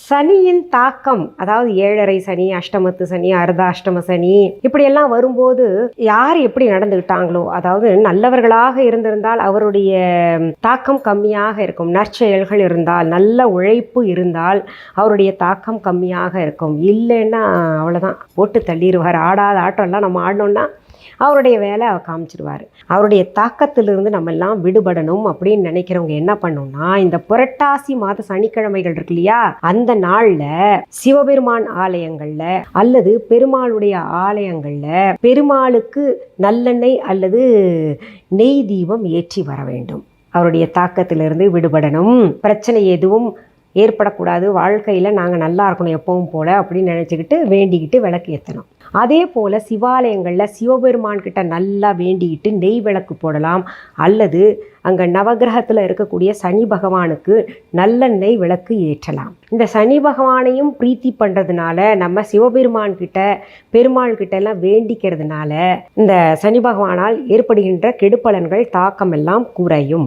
சனியின் தாக்கம், அதாவது 7.5 சனி, அஷ்டமத்து சனி, அர்த்தாஷ்டம சனி இப்படியெல்லாம் வரும்போது யார் எப்படி நடந்துக்கிட்டாங்களோ, அதாவது நல்லவர்களாக இருந்திருந்தால் அவருடைய தாக்கம் கம்மியாக இருக்கும். நற்செயல்கள் இருந்தால், நல்ல உழைப்பு இருந்தால் அவருடைய தாக்கம் கம்மியாக இருக்கும். இல்லைன்னா அவ்வளோதான், போட்டு தள்ளிடுவார். ஆடாத ஆட்டம்லாம் நம்ம ஆடினோன்னா அவருடைய வேலை காமிச்சிடுவார். அவருடைய தாக்கத்திலிருந்து நம்ம எல்லாம் விடுபடணும் அப்படின்னு நினைக்கிறவங்க என்ன பண்ணணும்னா, இந்த புரட்டாசி மாத சனிக்கிழமைகள் இருக்கு இல்லையா, அந்த நாள்ல சிவபெருமான் ஆலயங்கள்ல அல்லது பெருமாளுடைய ஆலயங்கள்ல பெருமாளுக்கு நல்லெண்ணெய் அல்லது நெய் தீபம் ஏற்றி வர வேண்டும். அவருடைய தாக்கத்திலிருந்து விடுபடணும். பிரச்சனை எதுவும் ஏற்படக்கூடாது, வாழ்க்கையில் நாங்கள் நல்லா இருக்கணும் எப்பவும் போல் அப்படின்னு நினச்சிக்கிட்டு வேண்டிக்கிட்டு விளக்கு ஏற்றணும். அதே போல் சிவாலயங்களில் சிவபெருமான் கிட்ட நல்லா வேண்டிக்கிட்டு நெய் விளக்கு போடலாம். அல்லது அங்கே நவகிரகத்தில் இருக்கக்கூடிய சனி பகவானுக்கு நல்லெண்ணெய் விளக்கு ஏற்றலாம். இந்த சனி பகவானையும் பிரீத்தி பண்ணுறதுனால, நம்ம சிவபெருமான் கிட்ட பெருமாள் கிட்ட எல்லாம் வேண்டிக்கிறதுனால இந்த சனி பகவானால் ஏற்படுகின்ற கெடுபலன்கள் தாக்கம் எல்லாம் குறையும்.